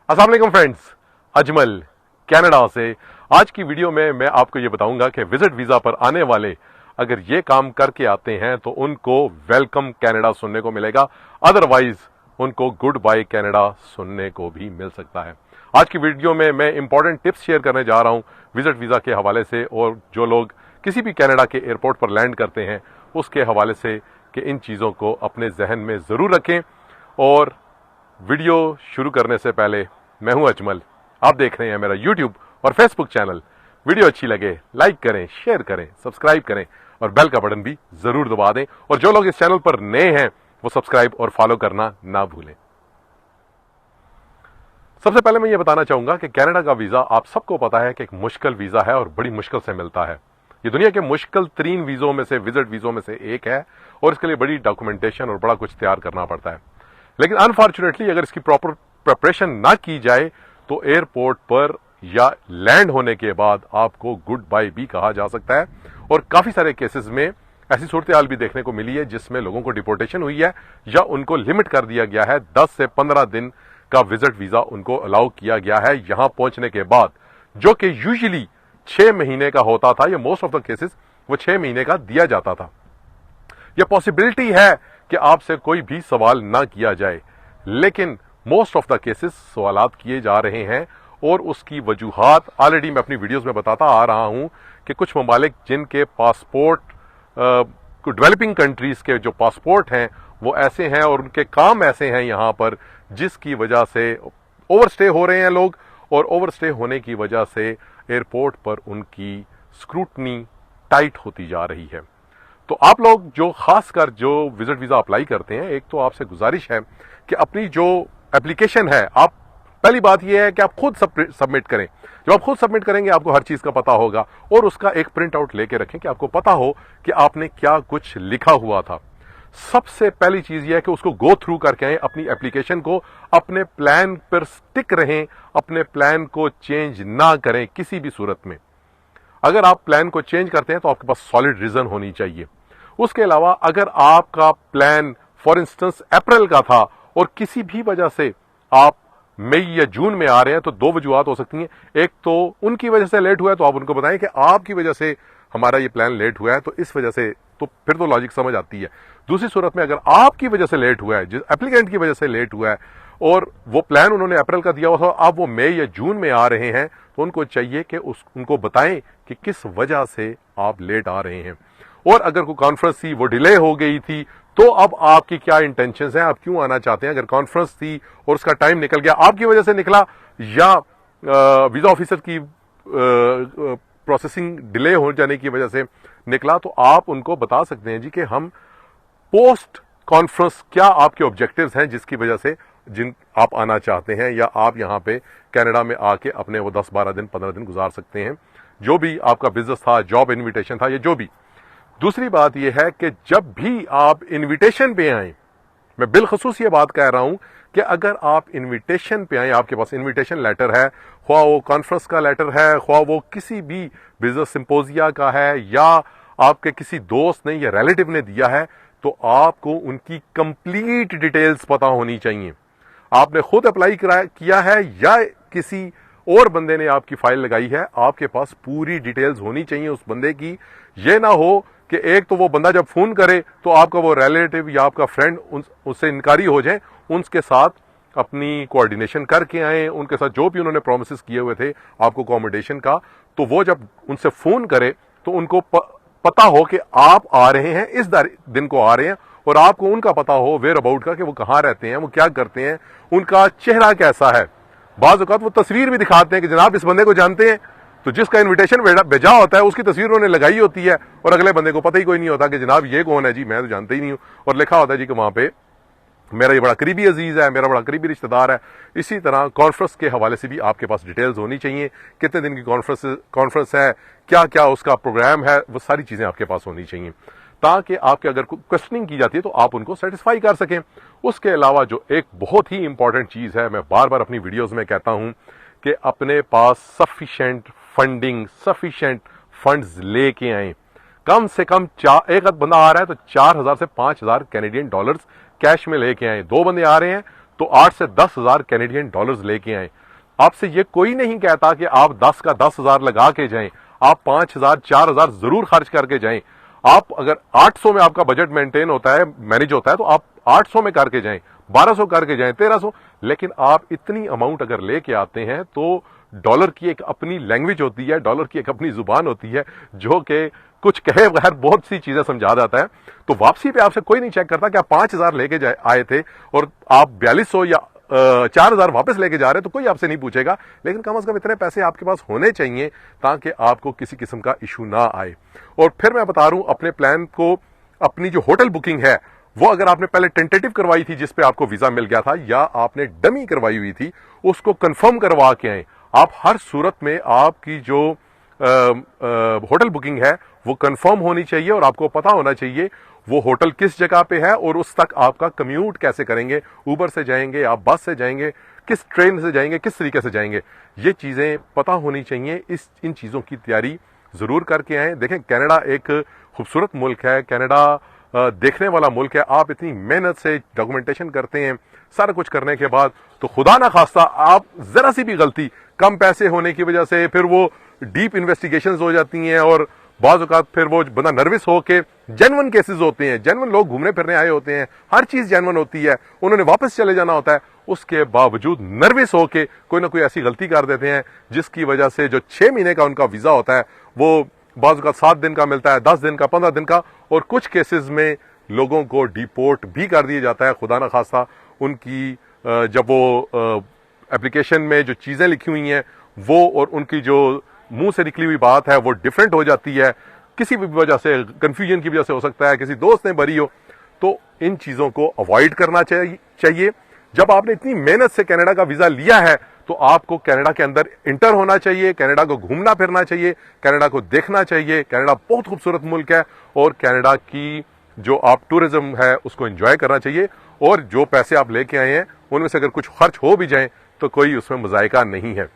अस्सलाम वालेकुम friends, Ajmal Canada से। आज की वीडियो में मैं आपको ये बताऊंगा कि विजिट वीजा पर आने वाले अगर ये काम करके आते हैं तो उनको वेलकम कनाडा सुनने को मिलेगा, अदरवाइज उनको गुड बाय कनाडा सुनने को भी मिल सकता है। आज की वीडियो में मैं इंपॉर्टेंट टिप्स शेयर करने जा रहा हूं विजिट वीजा के हवाले से, और जो लोग किसी भी कनाडा के एयरपोर्ट पर लैंड करते हैं उसके हवाले से कि इन चीज़ों को अपने जहन में ज़रूर रखें। और वीडियो शुरू करने से पहले, मैं हूं अजमल, आप देख रहे हैं मेरा यूट्यूब और फेसबुक चैनल। वीडियो अच्छी लगे लाइक करें, शेयर करें, सब्सक्राइब करें और बेल का बटन भी जरूर दबा दें। और जो लोग इस चैनल पर नए हैं वो सब्सक्राइब और फॉलो करना ना भूलें। सबसे पहले मैं ये बताना चाहूंगा कि कनाडा का वीजा आप सबको पता है कि एक मुश्किल वीजा है और बड़ी मुश्किल से मिलता है। ये दुनिया के मुश्किल तरीन वीजों में से, विजिट वीजों में से एक है, और इसके लिए बड़ी डॉक्यूमेंटेशन और बड़ा कुछ तैयार करना पड़ता है। लेकिन अनफॉर्चुनेटली अगर इसकी प्रॉपर प्रिपरेशन ना की जाए तो एयरपोर्ट पर या लैंड होने के बाद आपको गुड बाय भी कहा जा सकता है। और काफी सारे केसेस में ऐसी सूरत हाल भी देखने को मिली है जिसमें लोगों को डिपोर्टेशन हुई है या उनको लिमिट कर दिया गया है। 10 से 15 दिन का विजिट वीजा उनको अलाउ किया गया है यहां पहुंचने के बाद, जो कि यूजुअली 6 महीने का होता था, या मोस्ट ऑफ द केसेस वो 6 महीने का दिया जाता था। यह पॉसिबिलिटी है कि आपसे कोई भी सवाल ना किया जाए, लेकिन मोस्ट ऑफ द केसेस सवालात किए जा रहे हैं। और उसकी वजूहात ऑलरेडी मैं अपनी वीडियोस में बताता आ रहा हूं कि कुछ ममालिक जिनके पासपोर्ट, डेवलपिंग कंट्रीज के जो पासपोर्ट हैं वो ऐसे हैं और उनके काम ऐसे हैं यहां पर, जिसकी वजह से ओवरस्टे हो रहे हैं लोग, और ओवरस्टे होने की वजह से एयरपोर्ट पर उनकी स्क्रूटनी टाइट होती जा रही है। तो आप लोग जो खासकर जो विजिट वीजा अप्लाई करते हैं, एक तो आपसे गुजारिश है कि अपनी जो एप्लीकेशन है, आप पहली बात यह है कि आप खुद सबमिट करें। जब आप खुद सबमिट करेंगे आपको हर चीज का पता होगा, और उसका एक प्रिंट आउट लेके रखें कि आपको पता हो कि आपने क्या कुछ लिखा हुआ था। सबसे पहली चीज यह है कि उसको गो थ्रू करके आए अपनी एप्लीकेशन को, अपने प्लान पर स्टिक रहें, अपने प्लान को चेंज ना करें किसी भी सूरत में। अगर आप प्लान को चेंज करते हैं तो आपके पास सॉलिड रीजन होनी चाहिए। उसके अलावा अगर आपका प्लान फॉर इंस्टेंस अप्रैल का था और किसी भी वजह से आप मई या जून में आ रहे हैं, तो 2 वजूहत हो सकती हैं। एक तो उनकी वजह से लेट हुआ है तो आप उनको बताएं कि आपकी वजह से हमारा ये प्लान लेट हुआ है, तो इस वजह से, तो फिर तो लॉजिक समझ आती है। दूसरी सूरत में अगर आपकी वजह से लेट हुआ है, जिस एप्लीकेंट की वजह से लेट हुआ है, और वो प्लान उन्होंने अप्रैल का दिया हुआ था, आप वो मई या जून में आ रहे हैं, तो उनको चाहिए कि उनको बताएं कि किस वजह से आप लेट आ रहे हैं। और अगर कोई कॉन्फ्रेंस थी वो डिले हो गई थी, तो अब आपकी क्या इंटेंशंस हैं, आप क्यों आना चाहते हैं। अगर कॉन्फ्रेंस थी और उसका टाइम निकल गया, आपकी वजह से निकला, या वीजा ऑफिसर की प्रोसेसिंग डिले हो जाने की वजह से निकला, तो आप उनको बता सकते हैं जी कि हम पोस्ट कॉन्फ्रेंस क्या आपके ऑब्जेक्टिव्स हैं जिसकी वजह से जिन आप आना चाहते हैं, या आप यहां पे कनाडा में आके अपने वो 10-12 दिन 15 दिन गुजार सकते हैं, जो भी आपका बिजनेस था, जॉब इन्विटेशन था, या जो भी। दूसरी बात यह है कि जब भी आप इनविटेशन पे आए, मैं बिलखसूस ये बात कह रहा हूं कि अगर आप इनविटेशन पे आए, आपके पास इनविटेशन लेटर है, ख्वाह वो कॉन्फ्रेंस का लेटर है, ख्वाह वो किसी भी बिजनेस सिंपोजिया का है, या आपके किसी दोस्त ने या रिलेटिव ने दिया है, तो आपको उनकी कंप्लीट डिटेल्स पता होनी चाहिए। आपने खुद अप्लाई किया है या किसी और बंदे ने आपकी फाइल लगाई है, आपके पास पूरी डिटेल्स होनी चाहिए उस बंदे की। ये ना हो कि एक तो वो बंदा जब फोन करे तो आपका वो रिलेटिव या आपका फ्रेंड उससे इनकारी हो जाए, उनके साथ अपनी कोऑर्डिनेशन करके आए, उनके साथ जो भी उन्होंने प्रोमिस किए हुए थे आपको अकोमोडेशन का, तो वो जब उनसे फोन करे तो उनको पता हो कि आप आ रहे हैं, इस दिन को आ रहे हैं, और आपको उनका पता हो वेयर अबाउट का, कि वो कहाँ रहते हैं, वो क्या करते हैं, उनका चेहरा कैसा है। बाज़ औक़ात वो तस्वीर भी दिखाते हैं कि जनाब इस बंदे को जानते हैं, तो जिसका इनविटेशन भेजा होता है उसकी तस्वीर उन्होंने लगाई होती है, और अगले बंदे को पता ही कोई नहीं होता कि जनाब ये कौन है जी, मैं तो जानता ही नहीं हूं, और लिखा होता है जी कि वहां पे मेरा ये बड़ा करीबी अजीज है, मेरा बड़ा करीबी रिश्तेदार है। इसी तरह कॉन्फ्रेंस के हवाले से भी आपके पास डिटेल्स होनी चाहिए, कितने दिन की कॉन्फ्रेंस है, क्या क्या उसका प्रोग्राम है, वो सारी चीजें आपके पास होनी चाहिए, ताकि आपके अगर क्वेश्चनिंग की जाती है तो आप उनको सेटिस्फाई कर सकें। उसके अलावा जो एक बहुत ही इंपॉर्टेंट चीज है, मैं बार बार अपनी वीडियोस में कहता हूं कि अपने पास सफिशिएंट फंडिंग, सफिशिएंट फंड्स लेके आए। कम से कम एक बंदा आ रहा है तो 4,000 से 5,000 कैनेडियन डॉलर्स कैश में लेके आए। 2 बंदे आ रहे हैं तो 8 से 10,000 कैनेडियन डॉलर्स लेके आए। आपसे ये कोई नहीं कहता कि आप 10 का 10,000 लगा के जाएं, आप 5,000 4,000 जरूर खर्च करके जाएं। आप अगर 800 में आपका बजट मेंटेन होता है, मैनेज होता है, तो आप 800 में करके जाएं, 1200 करके जाएं, 1300। लेकिन आप इतनी अमाउंट अगर लेके आते हैं तो डॉलर की एक अपनी लैंग्वेज होती है, डॉलर की एक अपनी जुबान होती है, जो कि कुछ कहे बगैर बहुत सी चीजें समझा जाता है। तो वापसी पे आपसे कोई नहीं चेक करता कि आप 5,000 लेके आए थे और आप 4200 या 4,000 वापस लेके जा रहे हैं, तो कोई आपसे नहीं पूछेगा। लेकिन कम से कम इतने पैसे आपके पास होने चाहिए ताकि आपको किसी किस्म का इशू ना आए। और फिर मैं बता रहा हूं अपने प्लान को, अपनी जो होटल बुकिंग है वो अगर आपने पहले टेंटेटिव करवाई थी जिस पे आपको वीजा मिल गया था, या आपने डमी करवाई हुई थी, उसको कंफर्म करवा के आए। आप हर सूरत में आपकी जो होटल बुकिंग है वो कंफर्म होनी चाहिए और आपको पता होना चाहिए वो होटल किस जगह पे है और उस तक आपका कम्यूट कैसे करेंगे, ऊबर से जाएंगे, आप बस से जाएंगे, किस ट्रेन से जाएंगे, किस तरीके से जाएंगे, ये चीजें पता होनी चाहिए। इन चीजों की तैयारी जरूर करके आए। देखें, कनाडा एक खूबसूरत मुल्क है, कनाडा देखने वाला मुल्क है। आप इतनी मेहनत से डॉक्यूमेंटेशन करते हैं, सारा कुछ करने के बाद तो खुदा ना खास्ता आप जरा सी भी गलती, कम पैसे होने की वजह से फिर वो डीप इन्वेस्टिगेशंस हो जाती हैं और बाज़ औक़ात फिर वो बंदा नर्वस हो के, जेन्युइन केसेस होते हैं, जेन्युइन लोग घूमने फिरने आए होते हैं, हर चीज जेन्युइन होती है, उन्होंने वापस चले जाना होता है, उसके बावजूद नर्वस होके कोई ना कोई ऐसी गलती कर देते हैं जिसकी वजह से जो 6 महीने का उनका वीजा होता है वो बाज़ औक़ात 7 दिन का मिलता है, 10 दिन का, 15 दिन का, और कुछ केसेस में लोगों को डिपोर्ट भी कर दिया जाता है। खुदा ना खास्ता उनकी जब वो एप्लीकेशन में जो चीजें लिखी हुई हैं वो और उनकी जो मुंह से निकली हुई बात है वो डिफरेंट हो जाती है, किसी भी वजह से, कंफ्यूजन की वजह से हो सकता है, किसी दोस्त ने भरी हो, तो इन चीजों को अवॉइड करना चाहिए। जब आपने इतनी मेहनत से कनाडा का वीजा लिया है तो आपको कनाडा के अंदर इंटर होना चाहिए, कनाडा को घूमना फिरना चाहिए, कनाडा को देखना चाहिए। कनाडा बहुत खूबसूरत मुल्क है और कनाडा की जो आप टूरिज्म है उसको एंजॉय करना चाहिए। और जो पैसे आप लेके आए हैं उनमें से अगर कुछ खर्च हो भी जाए तो कोई उसमें मजायका नहीं है।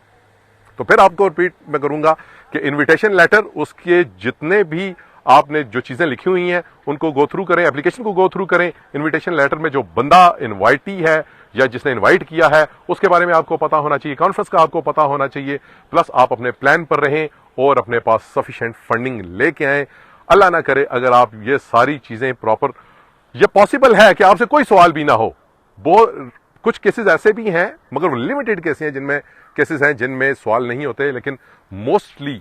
तो फिर आपको रिपीट मैं करूंगा कि इनविटेशन लेटर, उसके जितने भी आपने जो चीजें लिखी हुई हैं उनको गो थ्रू करें, एप्लीकेशन को गो थ्रू करें। इनविटेशन लेटर में जो बंदा इनवाइटी है या जिसने इनवाइट किया है उसके बारे में आपको पता होना चाहिए, कॉन्फ्रेंस का आपको पता होना चाहिए। प्लस आप अपने प्लान पर रहें और अपने पास सफिशिएंट फंडिंग लेके आए। अल्लाह ना करे अगर आप ये सारी चीजें प्रॉपर, ये पॉसिबल है कि आपसे कोई सवाल भी ना हो। कुछ केसेस ऐसे भी हैं, मगर लिमिटेड केसेस हैं जिनमें सवाल नहीं होते, लेकिन मोस्टली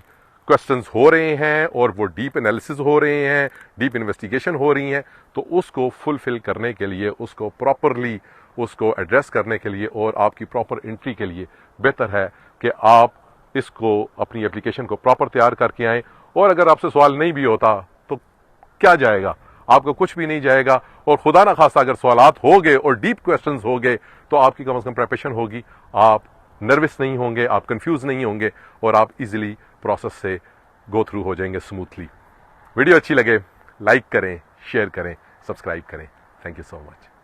क्वेश्चंस हो रहे हैं और वो डीप एनालिसिस हो रहे हैं, डीप इन्वेस्टिगेशन हो रही हैं। तो उसको फुलफिल करने के लिए, उसको प्रॉपरली उसको एड्रेस करने के लिए और आपकी प्रॉपर एंट्री के लिए बेहतर है कि आप इसको, अपनी एप्लीकेशन को प्रॉपर तैयार करके आएं। और अगर आपसे सवाल नहीं भी होता तो क्या जाएगा, आपको कुछ भी नहीं जाएगा। और खुदा ना खास्ता अगर सवालात हो गए और डीप क्वेश्चंस हो गए तो आपकी कम से कम प्रिपरेशन होगी, आप नर्वस नहीं होंगे, आप कंफ्यूज नहीं होंगे और आप इजीली प्रोसेस से गो थ्रू हो जाएंगे स्मूथली। वीडियो अच्छी लगे लाइक करें, शेयर करें, सब्सक्राइब करें। Thank you so much.